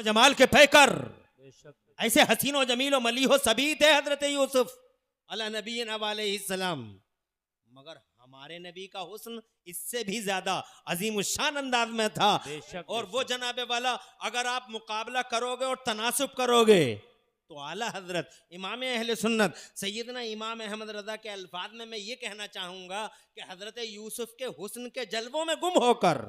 जमाल के पैकर, ऐसे हसीनो जमीलो मलीहो सभी थे हजरत यूसुफ अला नबीना अलैहिस्सलाम, मगर हमारे नबी का हुस्न इससे भी ज्यादा अजीम शान अंदाज में था। और वो जनाबे वाला अगर आप मुकाबला करोगे और तनासुब करोगे तो आला हजरत इमाम अहले सुन्नत सैयदना इमाम अहमद रजा के अल्फाज में मैं ये कहना चाहूंगा कि हजरत यूसुफ के हुस्न के जलवों में गुम होकर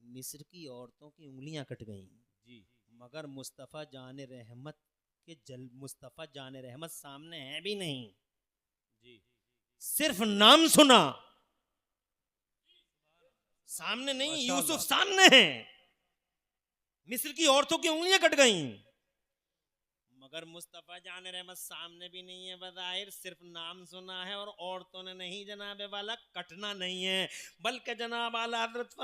मिस्र की औरतों की उंगलियां कट गईं जी, मगर मुस्तफ़ा जान रहमत के मुस्तफ़ा जान रहमत सामने है भी नहीं जी, सिर्फ नाम सुना, सामने नहीं, यूसुफ सामने है, मिस्र की औरतों की उंगलियां कट गईं, मगर मुस्तफ़ा जान रहमत सामने भी नहीं है, बज़ाहिर सिर्फ नाम सुना है और औरतों ने नहीं जनाबे वाला कटना नहीं है, बल्कि जनाब आला हज़रत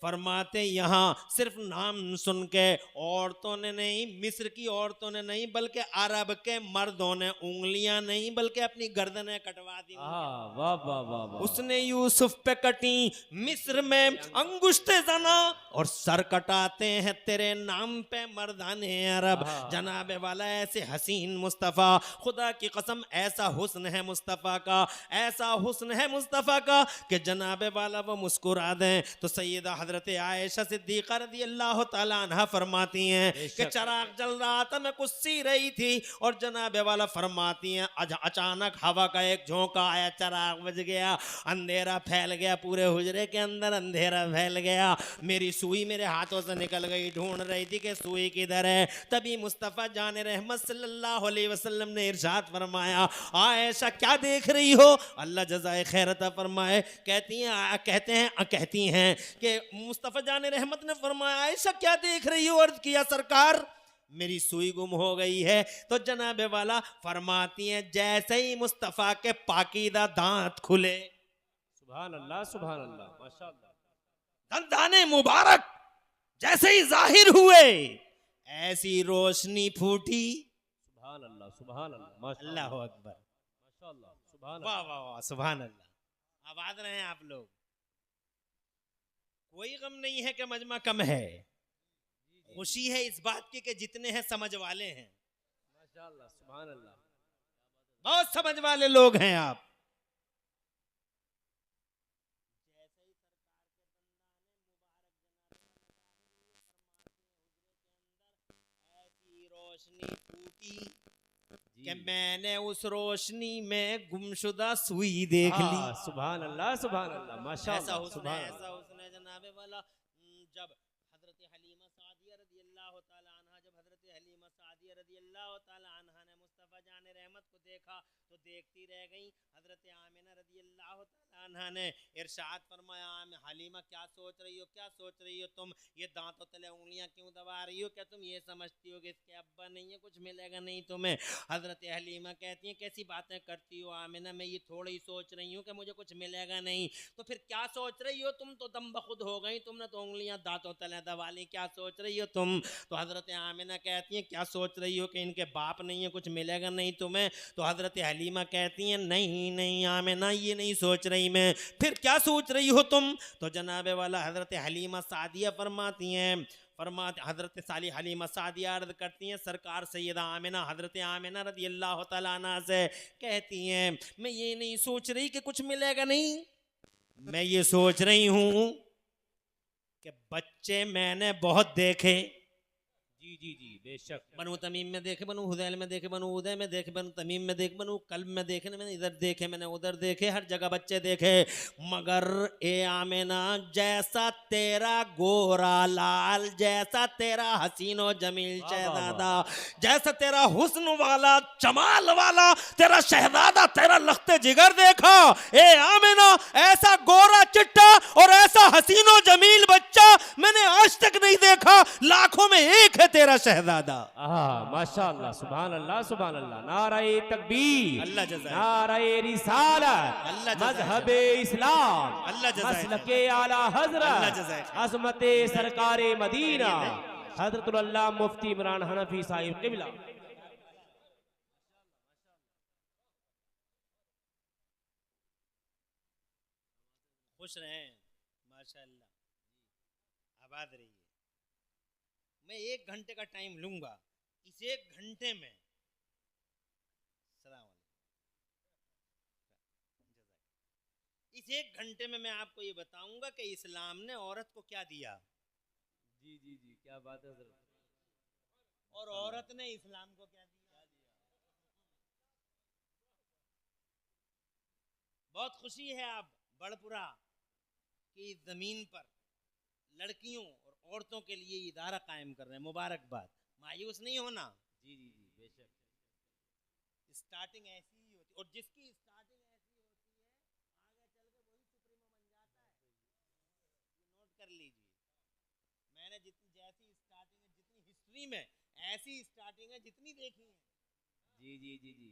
फरमाते यहाँ सिर्फ नाम सुन के औरतों ने नहीं, मिस्र की औरतों ने नहीं, बल्कि अरब के मर्दों ने उंगलियां नहीं बल्कि अपनी गर्दनें कटवा दी। वाह वाह वाह। उसने यूसुफ पे कटी, मिस्र में अंगुश्ते जना और सर कटाते हैं तेरे नाम पे मर्दाने अरब। जनाबे वाला ऐसे हसीन मुस्तफ़ा, खुदा की कसम ऐसा हुस्न है मुस्तफ़ा का, ऐसा हुस्न है मुस्तफ़ा का कि जनाबे वाला वो मुस्कुरा दें तो सैयदा हजरत आयशा सिद्दीक़ा रज़ी अल्लाह तआला अन्हा फरमाती हैं कि चराग जल रहा था, मैं कुछ सी रही थी और जनाबे वाला फरमाती हैं अचानक हवा का एक झोंका आया, चराग बज गया, अंधेरा फैल गया, पूरे हुजरे के अंदर अंधेरा फैल गया, मेरी सुई मेरे हाथों से निकल गई, ढूंढ रही थी कि सुई किधर है। तभी मुस्तफ़ा जान रहमत सल्लल्लाहु अलैहि वसल्लम ने इरशाद फरमाया, आयशा क्या देख रही हो, अल्लाह जज़ाए खैर अता फरमाए। कहती हैं कि मुस्तफ़ा जान रहमत ने फरमाया, आयशा क्या देख रही हो, अर्ज किया सरकार मेरी सुई गुम हो गई है। तो जनाबे वाला फरमाती हैं जैसे ही मुस्तफ़ा के पाकीदा दांत खुले, सुभान अल्लाह माशाअल्लाह, दंदाने मुबारक जैसे ही जाहिर हुए ऐसी रोशनी फूटी, सुभान अल्लाह अल्लाह अकबर, माशाअल्लाह, सुभान वाह वाह वाह, सुभान अल्लाह। आबाद रहे आप लोग। कोई गम नहीं है कि मजमा कम है, खुशी है इस बात की कि जितने हैं समझ वाले हैं, माशाअल्लाह, सुभान अल्लाह, बहुत समझ वाले लोग हैं आप। रोशनी फूटी कि मैंने उस रोशनी में गुमशुदा सुई देख ली। सुभान अल्लाह माशाअल्लाह, ऐसा हुस्न है जनाबे वाला। जब हजरत हलीमा सादिया रज़ी अल्लाह ताला अन्हा, जब हजरत हलीमा सादिया रज़ी अल्लाह ताला अन्हा ने मुस्तफ़ा जान रहमत को देखा तो देखती रह गई। हजरत आमिना रज़ी अल्लाह ताला अन्हा ने इरशाद फरमाया, हलीमा क्या सोच रही हो, क्या सोच रही हो तुम, ये दांतों तले उंगलियां क्यों दबा रही हो, क्या तुम ये समझती हो कि इसके अब्बा नहीं है, कुछ मिलेगा नहीं तुम्हें। हजरत हलीमा कहती हैं कैसी बातें करती हो आमिना, मैं ये थोड़ी सोच रही हूँ कि मुझे कुछ मिलेगा नहीं, तो फिर क्या सोच रही हो तुम, तो दम बखुद हो गई, तुमने तो उंगलियां दांतों तले दबा ली, क्या सोच रही हो तुम। तो हजरत आमिना कहती हैं क्या सोच रही हो कि इनके बाप नहीं है, कुछ मिलेगा नहीं तुम्हें। तो हजरत हलीमा कहती हैं नहीं नहीं आमिना, ये नहीं सोच रही मैं, फिर क्या सोच रही हो तुम। तो जनाबे वाला हजरत हलीमा सादिया फरमाती हैं, हजरत साली हलीमा सादिया अर्ज करती हैं सरकार सैयदा आमिना, हजरत आमिना रज़ी अल्लाह तआला अन्हा से कहती हैं मैं ये नहीं सोच रही कि कुछ मिलेगा नहीं, मैं ये सोच रही हूँ कि बच्चे मैंने बहुत देखे, जी जी जी बेशक, बनु तमीम में देखे, बनु हुदैल में देखे, बनु उदय में देखे, बनु तमीम में देखे, बनु कल्ब में देखे, मैंने इधर देखे, मैंने उधर देखे, हर जगह बच्चे देखे, मगर ए आमिना जैसा तेरा गोरा लाल, जैसा तेरा हसीनो जमील शहजादा, जैसा तेरा हुस्न वाला जमाल वाला तेरा शहजादा, तेरा लख्ते जिगर देखा ए आमिना, ऐसा गोरा चिट्टा और ऐसा हसीनो जमील बच्चा मैंने आज तक नहीं देखा, लाखों में एक है तेरा शहजादा। माशाअल्लाह, सुभान अल्लाह, नाराए तकबीर, अल्लाह जज़ाए, नाराए रिसालत, अल्लाह मज़हबे इस्लाम, अल्लाह जज़ाए, मसलके आला अल्लाह हजरत, जज़ाए, अज़मते सरकारे मदीना हजरतुल अल्लाह मुफ्ती इमरान हनफी साहिब क़िबला। खुश रहें, माशाअल्लाह, आबाद रहिए। मैं 1 घंटे का टाइम लूंगा, इस 1 घंटे में सलाम इस 1 घंटे में मैं आपको ये बताऊंगा कि इस्लाम ने औरत को क्या दिया। जी जी जी, क्या बात है हजरत। और औरत ने इस्लाम को क्या दिया। बहुत खुशी है आप बड़पुरा की जमीन पर लड़कियों और औरतों के लिए इदारा कायम कर रहे हैं, मुबारकबाद। मायूस नहीं होना। जी जी जी, बेशक। स्टार्टिंग ऐसी ही होती और जिसकी स्टार्टिंग ऐसी होती है आगे चल के वही सुप्रीमो बन जाता है। ये नोट कर लीजिए। मैंने जितनी जैसी स्टार्टिंग है, जितनी हिस्ट्री में ऐसी स्टार्टिंग है जितनी देखी है, जी जी जी जी,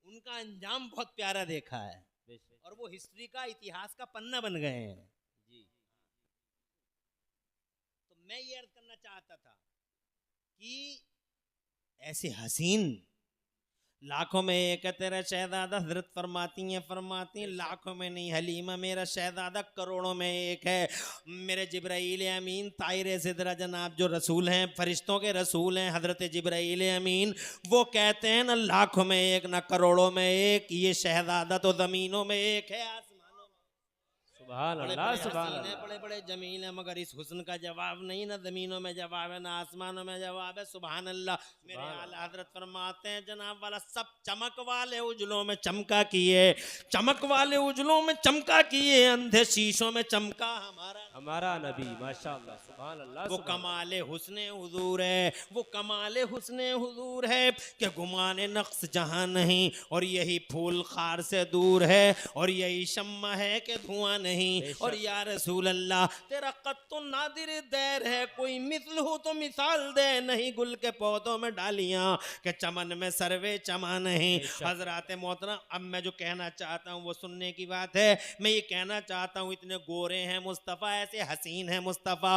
उनका अंजाम बहुत प्यारा देखा है बेशक। और वो हिस्ट्री का, इतिहास का पन्ना बन गए हैं। जी तो मैं ये अर्ज करना चाहता था कि ऐसे हसीन लाखों में एक है तेरा शहजादा, हजरत फरमाती हैं लाखों में नहीं हलीमा मेरा शहजादा करोड़ों में एक है। मेरे जिब्राईल अमीन तायरे सिदरा जनाब जो रसूल हैं, फरिश्तों के रसूल हैं, हजरत जिब्राईल अमीन, वो कहते हैं ना लाखों में एक ना करोड़ों में एक, ये शहजादा तो जमीनों में एक है, आसमानों में। सुभान बड़े अल्लाह, बड़े सुभान हसीन है, अल्लाह। बड़े बड़े जमील है, मगर इस हुस्न का जवाब नहीं, ना जमीनों में जवाब है, ना आसमानों में जवाब है। सुभान अल्लाह। मेरे आला हजरत फरमाते हैं जनाब वाला सब चमक वाले उजलों में चमका किए, चमक वाले उजलों में चमका किए, अंधे शीशों में चमका हमारा नबी, माशाअल्लाह, सुभान अल्लाह, वो सुभान अल्लाह। कमाले हुस्ने हुजूर है, वो कमाले हुस्ने हुजूर है कि गुमाने नक्स जहां नहीं, और यही फूल खार से दूर है, और यही शम्मा है कि धुआं नहीं। और या रसूल अल्लाह तेरा कद तो नादिर दैर है, कोई मिसल हो तो मिसाल दे, नहीं गुल के पौधों में डालियां कि चमन में सर्वे चमा नहीं। हजरात मोहतरम, अब मैं जो कहना चाहता हूँ वो सुनने की बात है। मैं ये कहना चाहता हूँ इतने गोरे हैं मुस्तफ़ा, ऐसे हसीन है मुस्तफ़ा,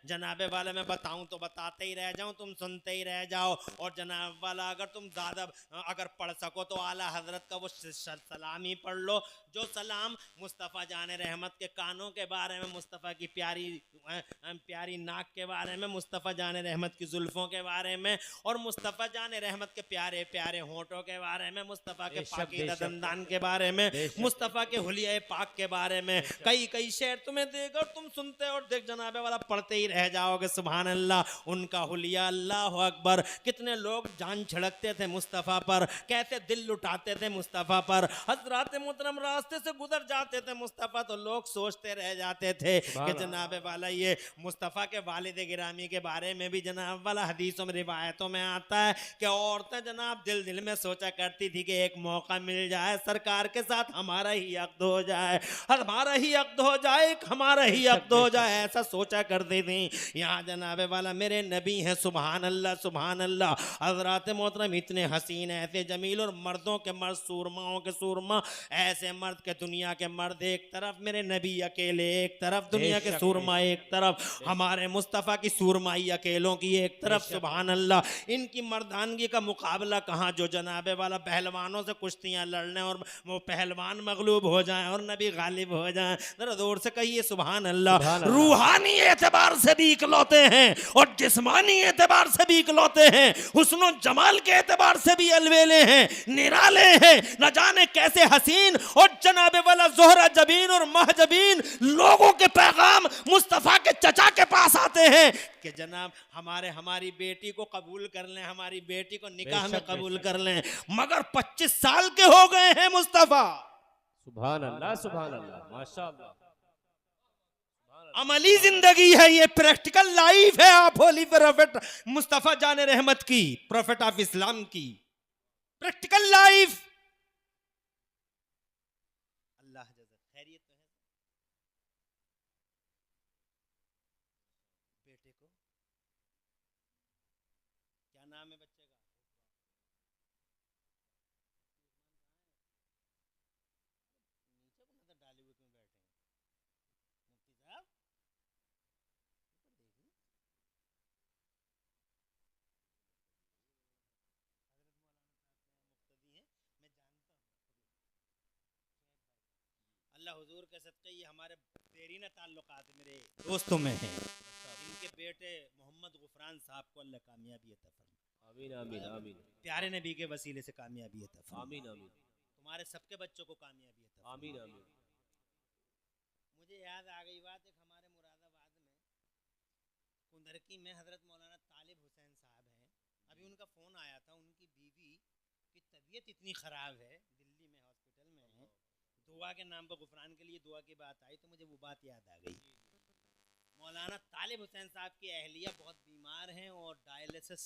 जनाबे वाला मैं बताऊं तो बताते ही रह जाऊं, तुम सुनते ही रह जाओ। और जनाब वाला अगर तुम ज़्यादा अगर पढ़ सको तो आला हजरत का वो सलाम ही पढ़ लो, जो सलाम मुस्तफ़ा जान रहमत के कानों के बारे में, मुस्तफ़ा की प्यारी नाक के बारे में, मुस्तफ़ा जान रहमत की जुल्फ़ों के बारे में, और मुस्तफ़ा जान रहमत के प्यारे प्यारे होंठों के बारे में, मुस्तफ़ा के पाकीज़ा दंदान के बारे में, मुस्तफ़ा के हुलिया पाक के बारे में कई कई शेर तुम्हें देगा और तुम सुनते और देख जनाबे वाला पढ़ते ही रह जाओगे। सुभान अल्लाह। उनका हुलिया अल्लाह अकबर। कितने लोग जान छिड़कते थे मुस्तफ़ा पर, कैसे दिल लुटाते थे मुस्तफ़ा पर। हजरात मोहतरम रास्ते से गुजर जाते थे मुस्तफ़ा तो लोग सोचते रह जाते थे कि जनाबे वाला ये मुस्तफ़ा के वालिद गिरामी के बारे में भी जनाब वाला हदीसों में रिवायतों में आता है कि औरतें जनाब दिल दिल में सोचा करती थी कि एक मौका मिल जाए सरकार के साथ हमारा ही अक़्द हो जाए, हमारा ही अक़्द हो जाए, हमारा ही अक़्द हो जाए, ऐसा सोचा करती थी। यहाँ जनाबे वाला मेरे नबी हैं, सुभान अल्लाह, सुभान अल्लाह। हज़रात मोहतरम इतने हसीन ऐसे जमील और मर्दों के मर्द, सूरमाओं के सूरमा, ऐसे मर्द के दुनिया के मर्द एक तरफ, मेरे नबी अकेले एक तरफ, दुनिया के सूरमा एक तरफ, हमारे मुस्तफ़ा की सूरमाई अकेलों की एक तरफ। सुभान अल्लाह। इनकी मर्दानगी का मुकाबला कहाँ, जो जनाबे वाला पहलवानों से कुश्तियाँ लड़ने और वो पहलवान मगलूब हो जाएं और नबी गालिब हो जाएं। जरा जोर से कहिए सुभान अल्लाह। रूहानी एतबार से भी इकलौते हैं और जिस्मानी एतबार से भी इकलौते हैं, हुस्नो जमाल के एतबार से भी अलवेले हैं, निराले हैं, न जाने कैसे हसीन। और जनाबे वाला जोहरा जबीन और महजबीन लोगों के पैगाम मुस्तफ़ा के चचा के पास आते हैं कि जनाब हमारी बेटी को कबूल कर लें, हमारी बेटी को निकाह में कबूल कर लें, मगर 25 साल के हो गए हैं मुस्तफ़ा। सुभान अल्लाह, सुभान अल्लाह, माशाअल्लाह। अमली जिंदगी है ये, प्रैक्टिकल लाइफ है आप होली प्रोफेट मुस्तफ़ा जान रहमत की, प्रोफेट ऑफ इस्लाम की प्रैक्टिकल लाइफ। अल्लाह खैरियत तो है। बेटे को क्या नाम है बच्चे का? नीचे को नजर डाले हुए क्यों बैठे हैं मुफ्ती साहब? अल्लाह हुजूर के सदक़े ये हमारे देरीन ताल्लुकात मेरे दोस्तों में हैं। इनके बेटे मोहम्मद गुफरान इमरान साहब को अल्लाह कामयाबी अता फरमाए। आमीन आमीन आमीन प्यारे नबी के वसीले से कामयाबी अता फरमाए। आमीन आमीन तुम्हारे सबके बच्चों को कामयाबी अता फरमाए। आमीन आमीन। मुझे याद आ गई बात, एक हमारे मुरादाबाद में कुंदरकी में हज़रत मौलाना तालिब हुसैन साहब हैं। अभी उनका फ़ोन आया था, उनकी बीवी की तबीयत इतनी ख़राब है, दिल्ली में हॉस्पिटल में है, दुआ के नाम पर गुफरान के लिए दुआ की बात आई तो मुझे वो बात याद आ गई। मौलाना तालिब हुसैन साहब की अहलिया बहुत बीमार हैं और डायलिसिस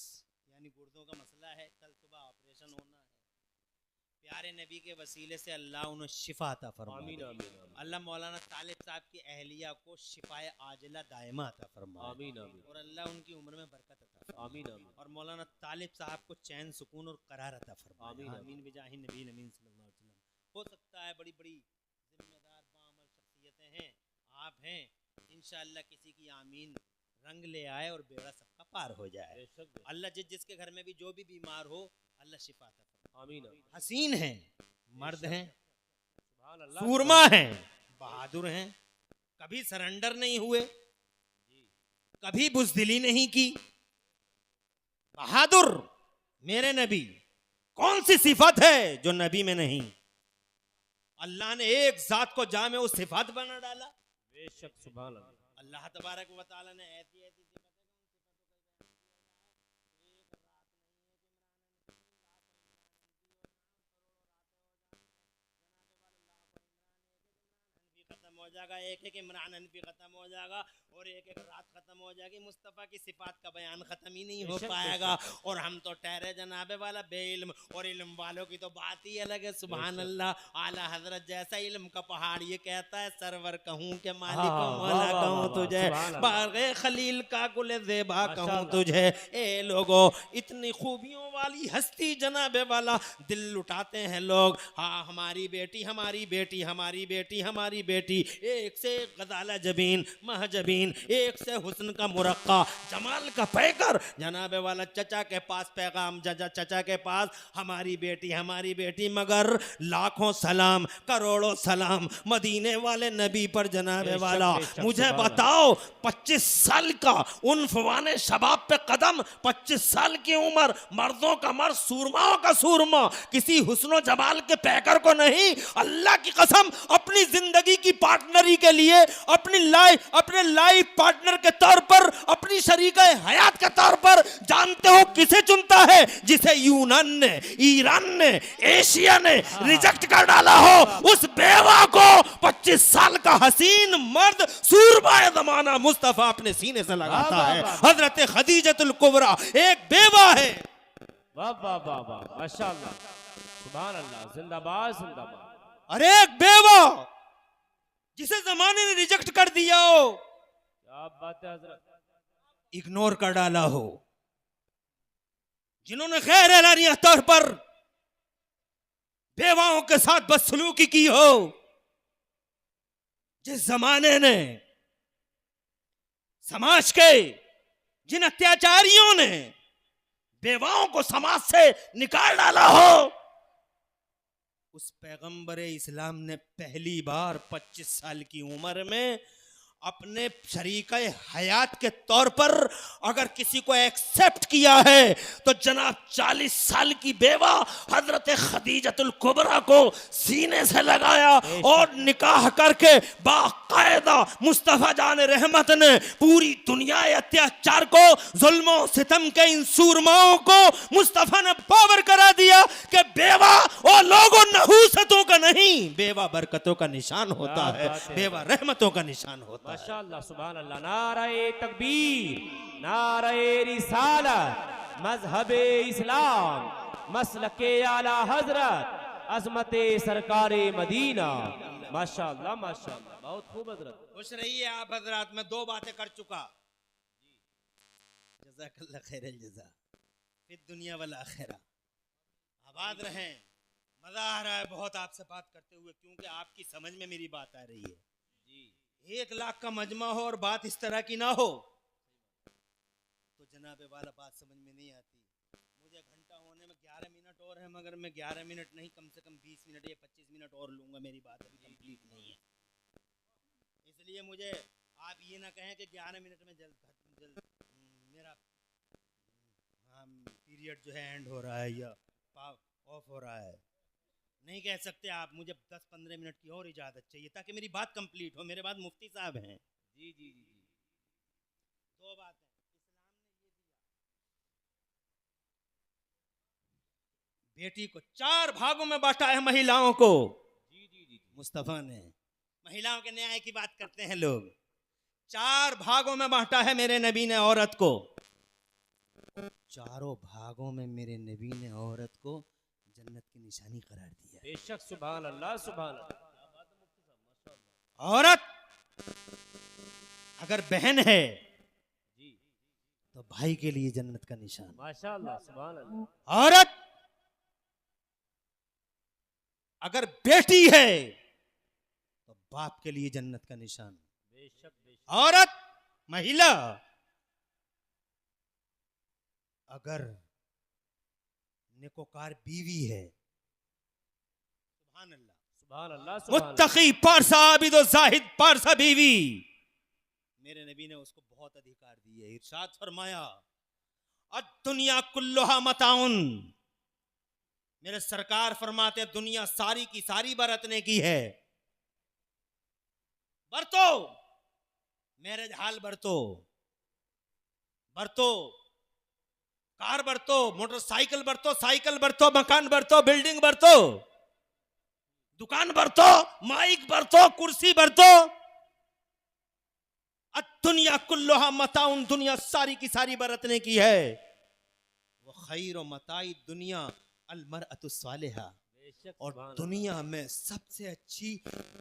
यानी गुर्दों का मसला है, कल सुबह ऑपरेशन होना है। प्यारे नबी के वसीले से अल्लाह उन्हें शिफा अता फरमाए। आमीन आमीन अल्लाह मौलाना तालिब साहब की अहलिया को शिफाए आजिला दायमा अता फरमाए आमीन आमीन और अल्लाह उनकी उम्र में बरकत अता फरमाए। आमीन आमीन और मौलाना तालिब साहब को चैन सुकून और करार अता फरमाए। आमीन आमीन बिजाहि नबी अमीन सल्लल्लाहु अलैहि वसल्लम। हो सकता है बड़ी बड़ी जिम्मेदार बामल शख्सियतें हैं, आप हैं, इंशाअल्लाह किसी की आमीन रंग ले आए और बेड़ा सबका पार हो जाए। बेशक अल्लाह जिसके घर में भी जो भी बीमार हो अल्लाह शिफा अता फरमाए। आमीन आमीन। हसीन हैं, मर्द हैं, सुभान अल्लाह सूरमा हैं, बहादुर हैं, कभी सरेंडर नहीं हुए, कभी बुज़दिली नहीं की। बहादुर मेरे नबी, कौन सी सिफत है जो नबी में नहीं? अल्लाह ने एक जात को जामे उस सिफत बना डाला। बेशक सुभान अल्लाह। अल्लाह तबारक व तआला ने ऐसी ऐसी खत्म हो जाएगा, एक एक इमरान हनफी खत्म हो जाएगा और एक एक रात खत्म हो जाएगी। मुस्तफ़ा की सिफात का बयान खत्म ही नहीं हो पाएगा और हम तो ठहरे जनाबे वाला बेइल्म, और इल्म वालों की तो बात ही अलग है। सुभान अल्लाह। आला हजरत जैसा इल्म का पहाड़ ये कहता है सरवर कहूँ के मालिक मौला कहूँ तुझे, बागे खलील का गुल ज़ेबा कहूँ तुझे। ए लोगो, इतनी खूबियों वाली हस्ती जनाबे वाला दिल लुटाते हैं लोग। हाँ, हमारी बेटी हमारी बेटी हमारी बेटी हमारी बेटी, एक से गजाला जबीन महजबीन, एक से हुस्न का मुरक्का जमाल का पैकर। जनाबे वाला चचा के पास पैगाम, चचा के पास हमारी बेटी, मगर लाखों सलाम करोड़ों सलाम मदीने वाले नबी पर जनाबे वाला। मुझे बताओ 25 साल का उनफवाने शबाब पे कदम, 25 साल की उम्र, मर्दों का मर्द, सूरमाओं का सूरमा, किसी हुस्नो जमाल के पैकर को नहीं। अल्लाह की कसम, अपनी जिंदगी की पार्टनरी के लिए, अपने लाइफ पार्टनर के तौर पर, अपनी शरीका हयात के तौर पर जानते हो किसे चुनता है? जिसे यूनान ने, ईरान ने, एशिया ने रिजेक्ट कर डाला हो, उस बेवा को 25 साल का हसीन मर्द सूरबाए जमाना मुस्तफा अपने सीने से लगाता है। हजरत खदीजतुल कुबरा एक बेवा है। वाह वाह वाह वाह, माशाअल्लाह, सुभान अल्लाह, जिंदाबाद जिंदाबाद। अरे एक बेवा जिसे जमाने ने रिजेक्ट कर दिया हो, क्या बात है हजरत, इग्नोर कर डाला हो, जिन्होंने गैर एलानिया तौर पर बेवाओं के साथ बदसलूकी की हो, जिस जमाने ने समाज के जिन अत्याचारियों ने बेवाओं को समाज से निकाल डाला हो, उस पैगंबर इस्लाम ने पहली बार 25 साल की उम्र में अपने शरीका हयात के तौर पर अगर किसी को एक्सेप्ट किया है तो जनाब 40 साल की बेवा हजरत खदीजतुल कुबरा को सीने से लगाया और निकाह करके बाकायदा मुस्तफा जान रहमत ने पूरी दुनिया अत्याचार को, जुल्म सितम के इन सूरमाओं को मुस्तफा ने पावर करा दिया कि बेवा और लोगों नहूसतों का नहीं, बेवा बरकतों का निशान होता है, बेवा रहमतों का निशान होता है। माशाअल्लाह सुभान अल्लाह। नारे तकबीर, नारे रिसालत, मजहबे इस्लाम, मसलके आला हजरत, अजमते सरकारे मदीना। माशाअल्लाह माशाअल्लाह, बहुत खूब हजरत। खुश रहिए आप हजरात। मैं 2 बातें कर चुका। जज़ाकल्लाह खैरल जज़ा फिर दुनिया वाला आखिरा। आबाद रहें। मजा आ रहा है बहुत आपसे बात करते हुए, क्योंकि आपकी समझ में मेरी बात आ रही है। 1 लाख का मजमा हो और बात इस तरह की ना हो तो जनाबे वाला बात समझ में नहीं आती। मुझे घंटा होने में 11 मिनट और है, मगर मैं 11 मिनट नहीं, कम से कम 20 मिनट या 25 मिनट और लूंगा। मेरी बात अभी कंप्लीट नहीं है, इसलिए मुझे आप ये ना कहें कि 11 मिनट में जल्द मेरा पीरियड जो है एंड हो रहा है या ऑफ हो रहा है। नहीं कह सकते आप, मुझे 10-15 मिनट की और इजाज़त चाहिए ताकि मेरी बात कंप्लीट हो। मेरे बाद मुफ्ती साहब हैं। जी जी जी जी। दो बातें, बेटी को 4 भागों में बांटा है महिलाओं को। जी जी जी। मुस्तफा ने, महिलाओं के न्याय की बात करते हैं लोग, 4 भागों में बांटा है मेरे नबी ने औरत को। चारों भागों में मेरे नबी ने औरत को जन्नत की निशानी करार दिया। बेशक, सुभान अल्लाह, सुभान अल्लाह। औरत अगर बहन है जी, तो भाई के लिए जन्नत का निशान। माशाअल्लाह, सुभान अल्लाह। औरत अगर बेटी है तो बाप के लिए जन्नत का निशान। बेशक बेशक। औरत, महिला अगर नेकोकार बीवी है, सुभान अल्लाह, सुभान अल्लाह, सुभान अल्लाह। मुत्तकी पारसा आबिद और जाहिद पारसा बीवी, मेरे नबी ने उसको बहुत अधिकार दिए। इरशाद फरमाया दुनिया कुल्लुहा मताउन, मेरे सरकार फरमाते दुनिया सारी की सारी बरतने की है। बरतो, मैरिज हाल बरतो, बरतो, कार बरतो, मोटरसाइकिल बरतो, साइकिल बरतो, मकान बरतो, बिल्डिंग बरतो, दुकान बरतो, माइक बरतो, कुर्सी बरतो। दुनिया कुल्लुहा मताउन, दुनिया सारी की सारी बरतने की है। वो खैर मताई दुनिया अल मरअतु सालिहा, और दुनिया में सबसे अच्छी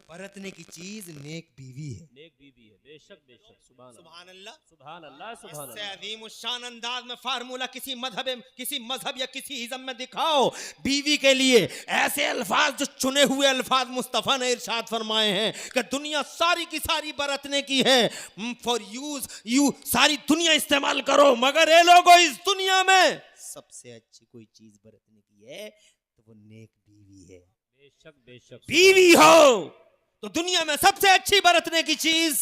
बरतने की चीज नेक बीवी है। नेक बीवी है, बेशक बेशक। सुभान अल्लाह, सुभान अल्लाह, सुभान इससे अल्लाह। अजीम शान अंदाज में फार्मूला किसी मजहब या किसी इज़्म में दिखाओ। बीवी के लिए ऐसे अल्फाज जो चुने हुए अल्फाज मुस्तफा ने इरशाद फरमाए हैं कि दुनिया सारी की सारी बरतने की है। फॉर यूज, यू सारी दुनिया इस्तेमाल करो, मगर ये लोगों इस दुनिया में सबसे अच्छी कोई चीज बरतने की है तो वो नेक बीवी है। बेशक बेशक। बीवी हो तो दुनिया में सबसे अच्छी बरतने की चीज।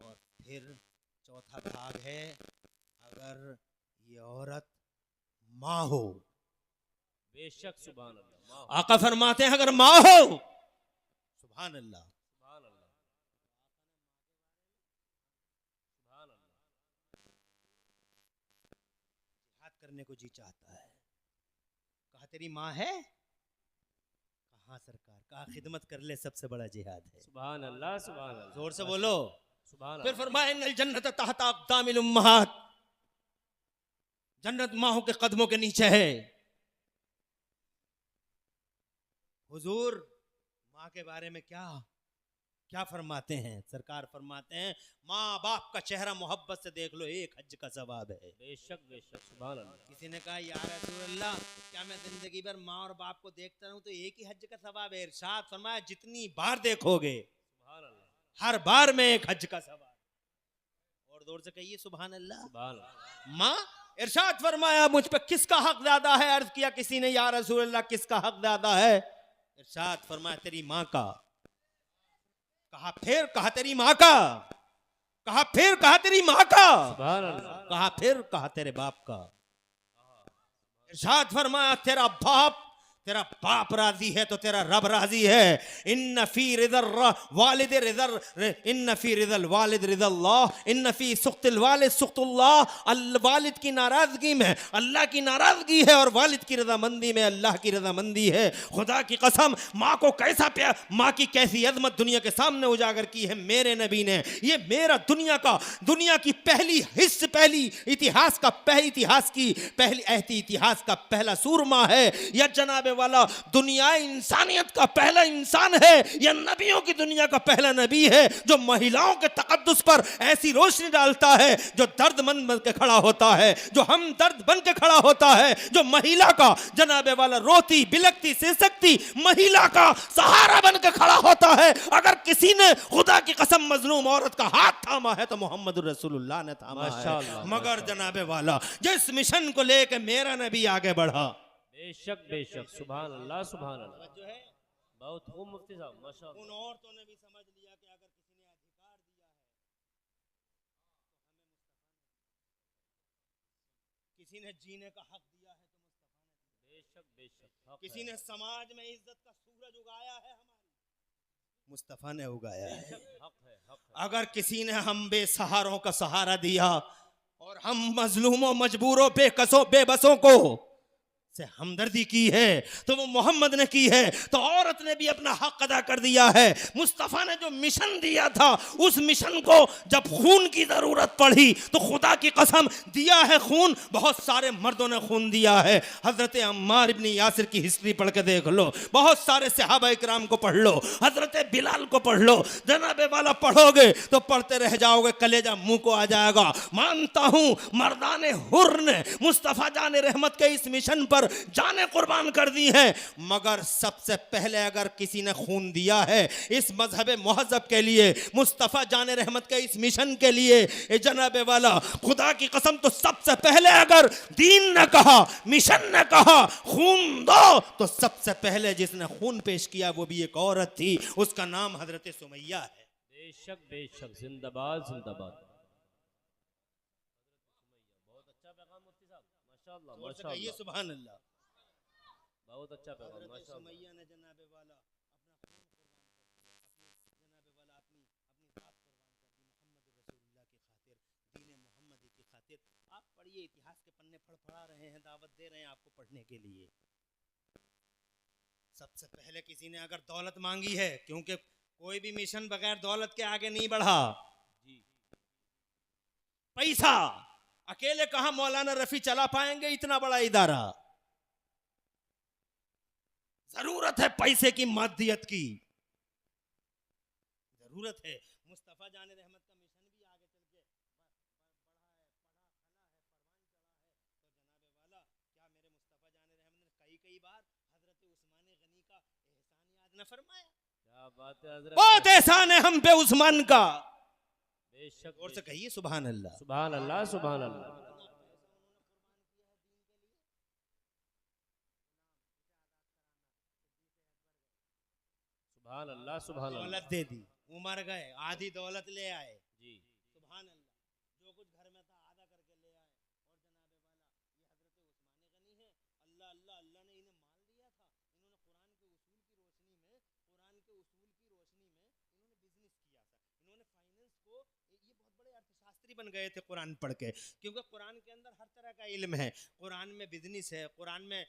और फिर चौथा भाग है, अगर ये औरत माँ हो। बेशक, सुभान अल्लाह। आका फरमाते हैं अगर माँ हो, सुभान अल्लाह, सुभान अल्लाह, सुभान अल्लाह। जिहाद करने को जी चाहता है, कहा तेरी माँ है, कहा सरकार, कहा खिदमत कर ले, सबसे बड़ा जिहाद है। सुभान अल्लाह, सुभान अल्लाह। जोर से बोलो। सुभान फिर अल्लाह। फरमाया इन्नल जन्नत तहत अक़दामिल उम्महात, जन्नत माहों के कदमों के नीचे है। हुजूर माँ के बारे में क्या क्या फरमाते हैं? सरकार फरमाते हैं माँ बाप का चेहरा मोहब्बत से देख लो, एक हज का सवाब है। बेशक बेशक, सुभान अल्लाह। किसी ने कहा या रसूल अल्लाह, क्या मैं जिंदगी भर माँ और बाप को देखता रहूं तो एक ही हज का सवाब है? इरशाद फरमाया जितनी बार देखोगे सुभान अल्लाह, हर बार में एक हज का सवाब। और जोर से कहिए सुभान अल्लाह। सुभान अल्लाह। माँ, इरशाद फरमाया मुझ पे किसका हक ज्यादा है? अर्ज किया किसी ने या रसूल अल्लाह किसका हक ज्यादा है? इरशाद फरमाया तेरी माँ का। कहा फिर? कहा तेरी माँ का। कहा फिर? कहा तेरी माँ का। सुभान अल्लाह। कहा फिर? कहा तेरे बाप का। इरशाद फरमाया तेरा बाप राजी है तो तेरा रब राजी है। इन्न फी रिदल वालिद रिदल, इन्न फी रिदल वालिद रिदल्लाह, इन्न फी सुख्तिल वालिद सुख्तुल्लाह। वालिद की नाराजगी में अल्लाह की नाराजगी है और वालिद की रजामंदी में अल्लाह की रजामंदी है। खुदा की कसम, माँ को कैसा प्यार, माँ की कैसी अजमत दुनिया के सामने उजागर की है मेरे नबी ने। ये मेरा दुनिया की पहली इतिहास का पहला सूरमा है। या जनाबे वाला दुनिया इंसानियत का पहला इंसान है, या नबियों की दुनिया का पहला नबी है जो महिलाओं के तकद्दुस पर ऐसी रोशनी डालता है, जो दर्दमंद बन के खड़ा होता है, जो हमदर्द बन के खड़ा होता है, जो महिला का जनाबे वाला रोती बिलकती सिसकती महिला का सहारा बन के खड़ा होता है। अगर किसी ने खुदा की कसम मजलूम औरत का हाथ थामा है तो मोहम्मद रसूलुल्लाह ने थामा है। मगर जनाबे वाला जिस मिशन को लेकर मेरा नबी आगे बढ़ा, बेशक बेशक, सुभान अल्लाह, सुभान अल्लाह। जो है बहुत खूब मुफ्ती साहब, माशाअल्लाह। उन औरतों ने भी समझ लिया कि अगर किसी ने अधिकार दिया है, किसी ने जीने का हक दिया है तो मुस्तफा ने, बेशक बेशक हक किसी है। ने समाज में इज्जत का सूरज उगाया है हमारी, मुस्तफा ने उगाया है। बेशक हक है, हक है। अगर किसी ने हम बेसहारों का सहारा दिया और हम मजलूमों मजबूरों बेकसों बेबसों को से हमदर्दी की है तो वो मोहम्मद ने की है, तो औरत ने भी अपना हक अदा कर दिया है। मुस्तफ़ा ने जो मिशन दिया था उस मिशन को जब खून की जरूरत पड़ी तो खुदा की कसम दिया है खून, बहुत सारे मर्दों ने खून दिया है। हजरत अम्मार इब्न यासिर की हिस्ट्री पढ़ के देख लो, बहुत सारे सहाबा इकराम को पढ़ लो, हजरत बिलाल को पढ़ लो, जनाबे वाला पढ़ोगे तो पढ़ते रह जाओगे, कलेजा मुंह को आ जाएगा। मानता हूं मर्दाने हुर ने मुस्तफ़ा जाने रहमत के इस मिशन पर जाने कुर्बान कर दी है, मगर सबसे पहले अगर किसी ने खून दिया है इस मजहब मुहज्जब के लिए, मुस्तफ़ा जाने रहमत के इस मिशन के लिए, ए जनाबे वाला खुदा की कसम, तो सबसे पहले अगर दीन ने कहा, मिशन ने कहा खून दो, तो सबसे पहले जिसने खून पेश किया वो भी एक औरत थी, उसका नाम हजरत सुमैया है। बेशक बेशक, जिंदाबाद जिंदाबाद। बहुत अच्छा पैगाम मुफ्ती साहब, माशाअल्लाह जोर से कहिए माशाअल्लाह, सुभान अल्लाह। बहुत अच्छा पैगाम हजरत माशाअल्लाह। सुमैया ने जनाबे वाला अपना खून कुर्बान कर दिया, अपनी जनाबे वाला अपनी जात कुर्बान कर दी मोहम्मद रसूलुल्लाह की खातिर, दीन मोहम्मदी की खातिर। आप पढ़िए, इतिहास के पन्ने फड़फड़ा रहे हैं, दावत दे रहे हैं आपको पढ़ने के लिए। सबसे पहले किसी ने अगर दौलत मांगी है, क्योंकि कोई भी मिशन बगैर दौलत के आगे नहीं बढ़ा, जी पैसा अकेले कहां मौलाना रफी चला पाएंगे इतना बड़ा इदारा, जरूरत है पैसे की, मादियत की जरूरत है। मुस्तफा जाने रहमत का मिशन भी आगे चल के बढ़ा है, पढ़ा है, फला है, परवान चढ़ा है, तो जनाबे वाला क्या मेरे मुस्तफा जाने रहमत ने कई बार हजरत उस्मान गनी का एहसान याद न फरमाया? क्या बात है हजरत, बहुत एहसान है हम पे उस्मान का। बेशक और से बेशक। कहिए सुभान अल्लाह। सुभान अल्लाह सुभान अल्लाह। सुभान अल्लाह सुभान दौलत अल्लाह। दे दी, उमर गए, आधी दौलत ले आए, जी सुभान अल्लाह, जो कुछ घर में था आधा करके ले आए। और जनाबे वाला ये हजरत उस्मान गनी है, अल्लाह अल्लाह अल्लाह ने इन्हें माल दिया था, इन्होंने कुरान के उसूल की रोशनी में इन्होंने बिजनेस किया था, इन्होंने फाइनेंस को, ये बहुत बड़े अर्थशास्त्री बन गए थे कुरान पढ़ के, क्योंकि कुरान के अंदर हर तरह का इल्म है। कुरान में बिजनेस है, कुरान में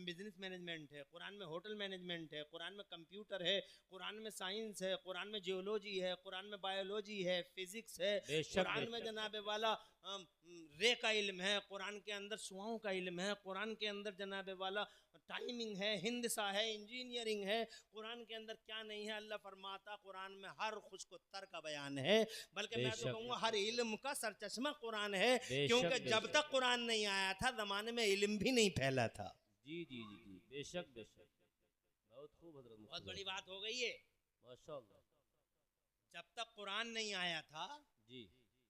बिजनेस मैनेजमेंट है, कुरान में होटल मैनेजमेंट है, कुरान में कंप्यूटर है, कुरान में साइंस है, कुरान में जियोलॉजी है, कुरान में बायोलॉजी है, फिजिक्स है, बेशक कुरान में जनाबे वाला रे का इल्म है, कुरान के अंदर सुआओं का इल्म है, कुरान के अंदर जनाबे वाला टाइमिंग है, हिंदसा है, इंजीनियरिंग है, कुरान के अंदर क्या नहीं है। अल्लाह फरमाता कुरान में हर खुश को तर का बयान है, बल्कि मैं तो बेशक। कहूँगा हर इल्म का सरचश्मा कुरान है, बेशक, क्योंकि जब बेशक। तक कुरान नहीं आया था जमाने में इल्म भी नहीं फैला था। जी जी जी जी, बेशक बेशक, बहुत खूब हजरत मुफ्ती बहुत बड़ी साहब, बात हो गई है। माशाअल्लाह। जब तक कुरान नहीं आया था, जी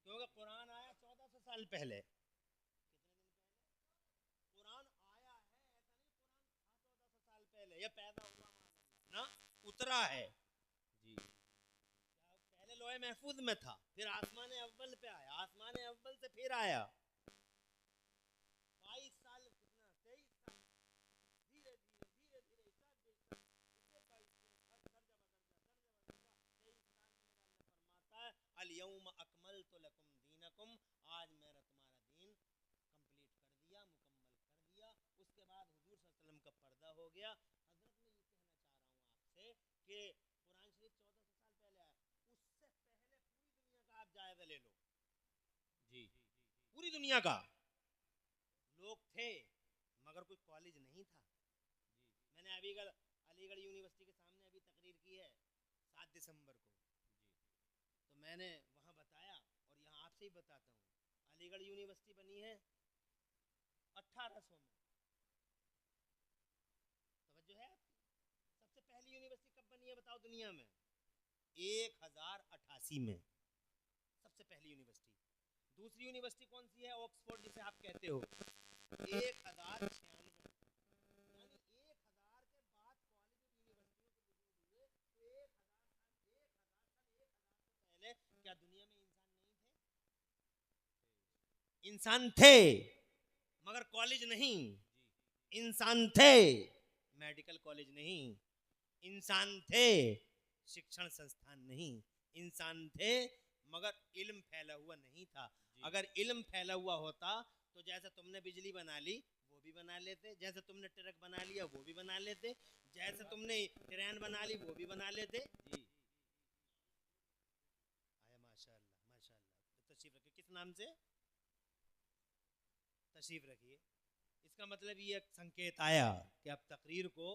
क्योंकि कुरान आया 1400 साल पहले, कुरान आया है, ऐसा नहीं कुरान था 1400 साल पहले, ये पैदा हुआ ना, उतरा है। जी पहले लोहे महफूज में था, फिर आसमान अव्वल पे आया, आसमान अव्वल से फिर आया 22 साल, कितना 23 साल, धीरे धीरे धीरे धीरे step by step, step by step, दर्जा बदर्जा, 23 साल में मेरा अल्लाह फरमाता है अल यौम अकमलतु लकुम दीनकुम, आज मेरा तुम्हारा दीन कंप्लीट कर दिया, मुकम्मल कर दिया। उसके बाद हुजूर सल्लल्लाहु अलैहि वसल्लम का पर्दा हो गया। हजरत मैं ये कहना चाह रहा हूँ आपसे कि कुरान शरीफ 1400 साल पहले आया, उससे पहले पूरी दुनिया का आप जायजा ले लो, जी पूरी दुनिया का लोग थे मगर कोई कॉलेज नहीं था। मैंने अलीगढ़ यूनिवर्सिटी के सामने अभी तकरीर की है 7 दिसंबर को, तो मैंने वहाँ बताया और यहाँ आपसे ही बताता हूँ, अलीगढ़ यूनिवर्सिटी बनी है 1800 में, तवज्जो है आपकी? सबसे पहली यूनिवर्सिटी कब बनी है बताओ दुनिया में? 1088 में सबसे पहली यूनिवर्सिटी। दूसरी यूनिवर्सिटी कौन सी है? ऑक्सफोर्ड जिसे आप कहते हो, 1096, यानी 1000 के बाद कॉलेज और यूनिवर्सिटियों के वजूद हुए। तो 1000 साल पहले क्या दुनिया में इंसान नहीं थे? इंसान थे, मगर कॉलेज नहीं, इंसान थे। मेडिकल कॉलेज नहीं, इंसान थे। शिक्षण संस्थान नहीं, इंसान थे। मगर इल्म फैला हुआ नहीं था। अगर इल्म फैला हुआ होता तो जैसे तुमने बिजली बना ली वो भी बना लेते, जैसे तुमने ट्रक बना लिया वो भी बना लेते, जैसे तुमने ट्रेन बना ली वो भी बना लेते। जी आया, माशाअल्लाह माशाअल्लाह। तशरीफ रखिए। किस नाम से तशरीफ रखिए। इसका मतलब ये एक संकेत आया कि अब तकरीर को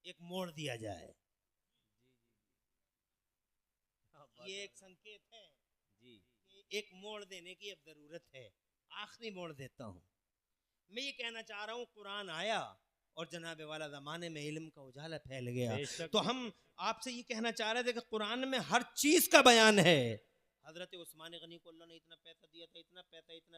एक मोड़ दिया जाए। ये एक संकेत है जी, एक मोड़ देने की अब जरूरत है। आखिरी मोड़ देता हूँ। मैं ये कहना चाह रहा हूँ, कुरान आया और जनाबे वाला ज़माने में इल्म का उजाला फैल गया। तो हम आपसे ये कहना चाह रहे थे कि कुरान में हर चीज़ का बयान है। हज़रत उस्मान गनी को अल्लाह ने इतना पैसा दिया था, इतना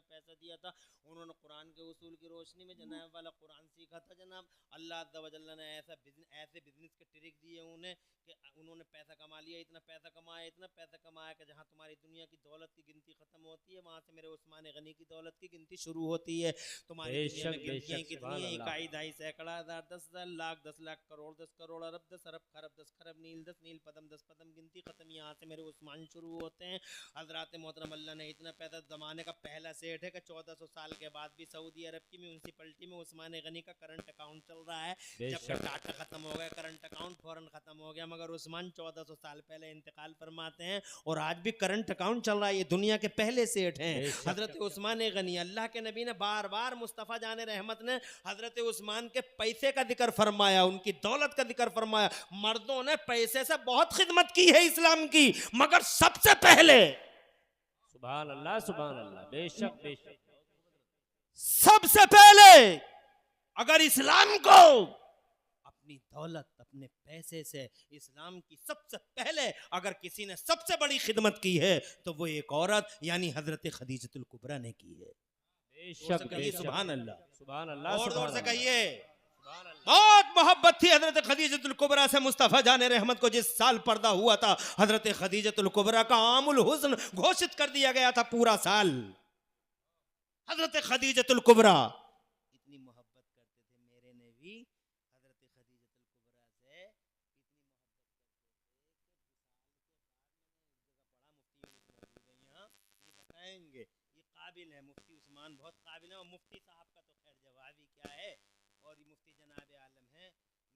पैसा दिया था। उन्होंने कुरान के उसूल की रोशनी में जनाब वाला कुरान सीखा था। जनाब अल्लाह अज़्ज़ा व जल्ला ने ऐसे बिजनेस के ट्रिक दिए उन्हें कि उन्होंने पैसा कमा लिया, इतना पैसा कमाया कि जहाँ तुम्हारी दुनिया की दौलत की गिनती ख़त्म होती है, वहाँ से मेरे उस्मान गनी की दौलत की गिनती शुरू होती है। तुम्हारी दुनिया में गिनतियाँ कितनी हैं? इकाई, दहाई, सैकड़ा, हज़ार, 10,000, लाख, 10 लाख, करोड़, 10 करोड़, अरब, 10 अरब, खरब, 10 खरब, नील 10 नील, पदम 10 पदम, गिनती ख़त्म। यहाँ से मेरे उस्मान शुरू होते हैं। हज़रत मोहतरम अल्लाह ने इतना पैसा, ज़माने का पहला सेठ है कि 1400 साल के बाद भी सऊदी अरब की म्यूनसिपलिटी में उस्मान गनी का करंट अकाउंट चल रहा है। जब डाटा खत्म हो गया, करंट अकाउंट फौरन खत्म हो गया। मगर उस्मान 1400 साल पहले इंतकाल फरमाते हैं और आज भी करंट अकाउंट चल रहा है। ये दुनिया के पहले सेठ हैं हज़रत उस्मान गनी। अल्लाह के नबी ने बार बार, मुस्तफ़ा जान रहमत ने हज़रत उस्मान के पैसे का जिक्र फरमाया, उनकी दौलत का जिक्र फरमाया। मर्दों ने पैसे से बहुत खिदमत की है इस्लाम की, मगर सबसे पहले, सुभान अल्लाह, बेशक बेशक, सबसे पहले अगर इस्लाम को अपनी दौलत, अपने पैसे से, इस्लाम की सबसे पहले अगर किसी ने सबसे बड़ी खिदमत की है तो वो एक औरत यानी हजरत खदीजतुल कुबरा ने की है। बेशक बेशक, सुभान अल्लाह, सुभान अल्लाह, और जोर से कहिए। बहुत मोहब्बत थी हजरत खदीजतुल कुबरा से। मुस्तफ़ा जान रहमत को जिस साल पर्दा हुआ था, हजरत खदीजतुल कुबरा का आमुल हुस्न घोषित कर दिया गया था। पूरा साल हजरत खदीजतुल कुबरा इतनी मोहब्बत करते थे। मेरे ने भी हजरत खदीजतुल कुबरा से इतनी बताएंगे। ये काबिल है, मुफ्ती उस्मान बहुत काबिल है। और मुफ्ती साहब का तो खैर जवाब ही क्या है, और ये मुफ्ती जनाब आलम है।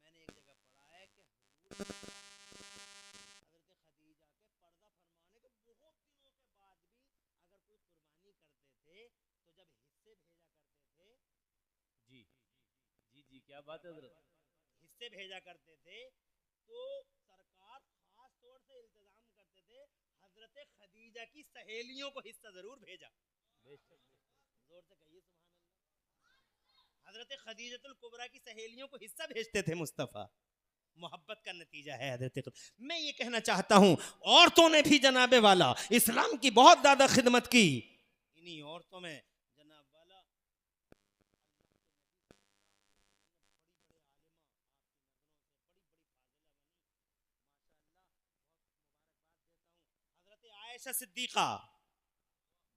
मैंने एक जगह पढ़ा है कि हजरत खदीजा के पर्दा फरमाने के बहुत दिनों के बाद भी अगर कोई कुर्बानी करते थे तो जब हिस्से भेजा करते थे, जी जी जी, क्या बात है हज़रत, हिस्से भेजा करते थे तो सरकार खास तौर से इंतजाम करते थे हजरत खदीजा की सहेलियों को हिस्सा जरूर भेजा। जोर से कहिए सुभान अल्लाह। हजरत खदीजतुल कुबरा की सहेलियों को हिस्सा भेजते थे मुस्तफ़ा। मोहब्बत का नतीजा है हजरत। मैं ये कहना चाहता हूँ, औरतों ने भी जनाबे वाला इस्लाम की बहुत ज्यादा खिदमत की। इन्हीं औरतों में जनाब वाला आयशा सिद्दीका,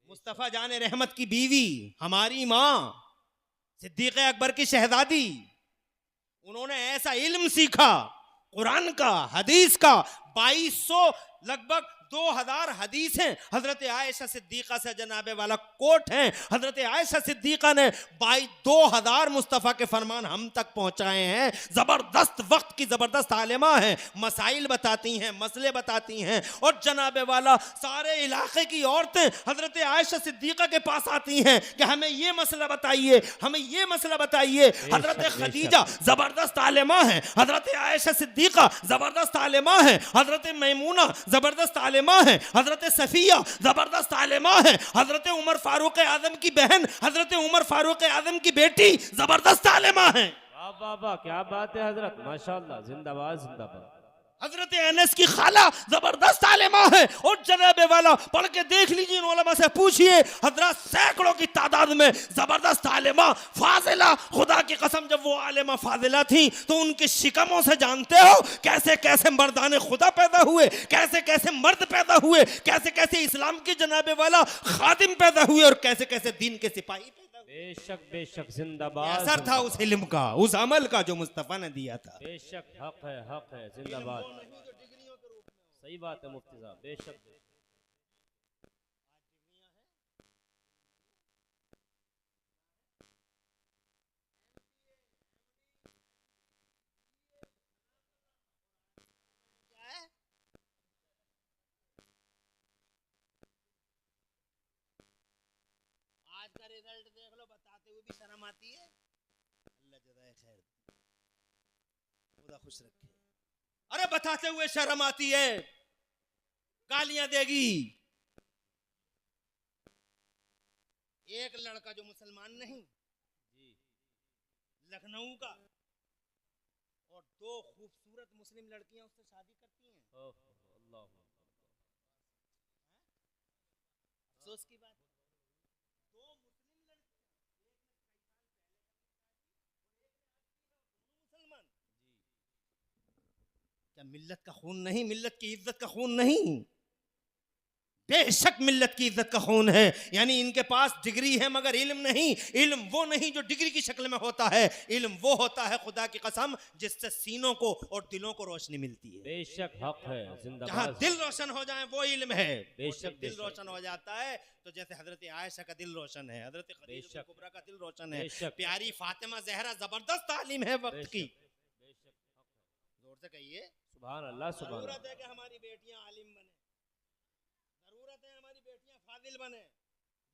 मुस्तफ़ा जान रहमत की बीवी, हमारी माँ सिद्दीक़ अकबर की शहजादी, उन्होंने ऐसा इल्म सीखा कुरान का, हदीस का। 2200 लगभग 2000 हदीस हैं हजरत आयशा सिद्दीका से जनाबे वाला कोट हैं। हजरत आयशा सिद्दीका ने 2000 मुस्तफ़ा के फरमान हम तक पहुंचाए हैं। जबरदस्त वक्त की जबरदस्त आलिमा है, मसाइल बताती हैं, मसले बताती हैं। और जनाबे वाला सारे इलाके की औरतें हजरत आयशा सिद्दीका के पास आती हैं कि हमें ये मसला बताइए, हमें ये मसला बताइए। हजरत खदीजा जबरदस्त आलिमा है, हजरत आयशा सिद्दीका जबरदस्त आलिमा है, हजरत मैमूना जबरदस्त आलिमा है, हजरत सफिया जबरदस्त आलिमा है, हजरत उमर फारूक आजम की बहन, हजरत उमर फारूक आजम की बेटी जबरदस्त आलिमा है। वाह वाह वाह, क्या बात है हजरत, माशाअल्लाह, जिंदाबाद जिंदाबाद। हजरत अनस की खाला जबरदस्त आलिमा है। और जनाबे वाला पढ़ के देख लीजिए, उलमा से पूछिए, हजरत सैकड़ों की तादाद में जबरदस्त आलिमा फाजिला। खुदा की कसम, जब वो आलिमा फाजिला थी तो उनके शिकमों से जानते हो कैसे कैसे मर्दाने खुदा पैदा हुए, कैसे कैसे मर्द पैदा हुए, कैसे कैसे इस्लाम के जनाबे वाला खादिम पैदा हुए और कैसे कैसे दीन के सिपाही पैदा हुए। बेशक ये जिंदाबाद असर था उस इल्म का, उस अमल का जो मुस्तफा ने दिया था। बेशक हक है जिंदाबाद। सही बात है मुफ्ती साहब, बेशक। आज का रिजल्ट देख लो, बताते हुए भी शर्म आती है। अल्लाह जज़ाए खैर दे, खुदा खुश रखे। अरे बताते हुए शर्म आती है, गालियां देगी। एक लड़का जो मुसलमान नहीं, लखनऊ का, और दो खूबसूरत मुस्लिम लड़कियां उससे शादी करती हैं। अल्लाह अफसोस की बात, दो मुस्लिम लड़कियां, मुसलमान। क्या मिल्लत का खून नहीं, मिल्लत की इज्जत का खून नहीं? बेशक मिल्लत की इज्जत का खून है। यानी इनके पास डिग्री है मगर इल्म नहीं। इल्म वो नहीं जो डिग्री की शक्ल में होता है, इल्म वो होता है खुदा की कसम जिससे सीनों को और दिलों को रोशनी मिलती है। बेशक हक है जहाँ जिंदाबाद। दिल रोशन हो जाए वो इल्म है। बेशक दिल रोशन हो जाता है तो जैसे हजरत आयशा का दिल रोशन है, हजरत खदीजा कुबरा का दिल रोशन है, प्यारी फातिमा जहरा जबरदस्त तालीम है वक्त की। जोर से कहिए सुभान अल्लाह सुभान जरूरत अल्लाह। है कि हमारी बेटियां आलिम बने, जरूरत है हमारी बेटियां फादिल बने,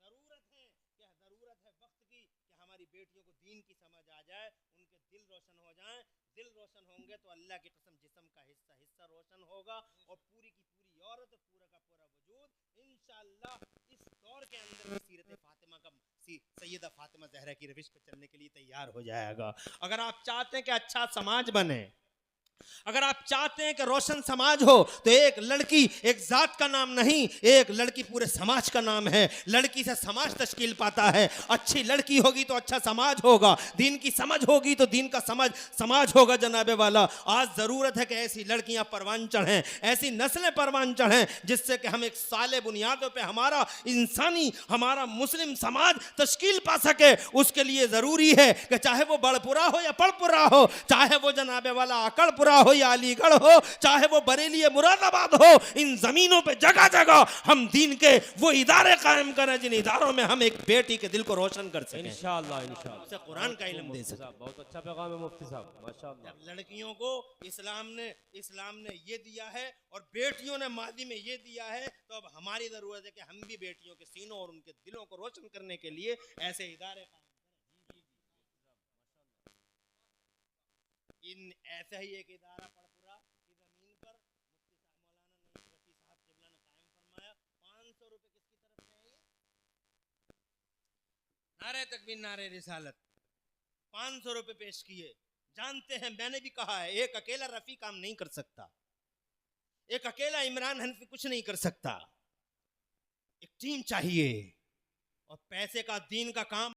जरूरत है वक्त की कि हमारी बेटियों को दीन की समझ आ जाए, उनके दिल रोशन हो जाएं। दिल रोशन होंगे तो अल्लाह की कसम जिस्म का हिस्सा रोशन होगा और पूरी की पूरी औरत, पूरा का पूरा वजूद इंशाअल्लाह इस दौर के अंदर सीरत फातिमा का, सैयदा फातिमा ज़हरा की रविश पे चलने के लिए तैयार हो जाएगा। अगर आप चाहते हैं कि अच्छा समाज बने, अगर आप चाहते हैं कि रोशन समाज हो, तो एक लड़की एक जात का नाम नहीं, एक लड़की पूरे समाज का नाम है। लड़की से समाज तश्कील पाता है। अच्छी लड़की होगी तो अच्छा समाज होगा, दीन की समझ होगी तो दीन का समाज होगा। जनाबे वाला, आज ज़रूरत है कि ऐसी लड़कियां परवान चढ़ें, ऐसी नस्लें परवान चढ़ें जिससे कि हम एक साले बुनियादों पे हमारा इंसानी, हमारा मुस्लिम समाज तश्कील पा सके। उसके लिए ज़रूरी है कि चाहे वो बड़पुरा हो या पड़पुरा हो, चाहे वो जनाबे वाला आकड़पुरा हो या अलीगढ़ हो, चाहे वो बरेली या मुरादाबाद हो, इन जमीनों पे जगह जगह हम दीन के वो इदारे कायम करें जिन इदारों में हम एक बेटी के दिल को रोशन कर सकें। इंशाअल्लाह इंशाअल्लाह उसे कुरान का इल्म दे सकें। बहुत अच्छा पैगाम है मुफ्ती साहब, माशाअल्लाह। जब लड़कियों को इस्लाम ने ये दिया है और बेटियों ने मादी में ये दिया है, तो अब हमारी जरूरत है कि हम भी बेटियों के सीनों और उनके दिलों को रोशन करने के लिए ऐसे इदारे इन ऐसा ही एक इदारा पड़पुरा की जमीन पर मुफ्ती साहब मौलाना नईम रफी साहब किबला ने कायम फरमाया। 500 रुपए किसकी तरफ से है ये? नारे तकबीर नारे रिसालत, 500 रुपए पेश किए। जानते हैं, मैंने भी कहा है, एक अकेला रफी काम नहीं कर सकता, एक अकेला इमरान हनफी कुछ नहीं कर सकता, एक टीम चाहिए। और पैसे का, दीन का काम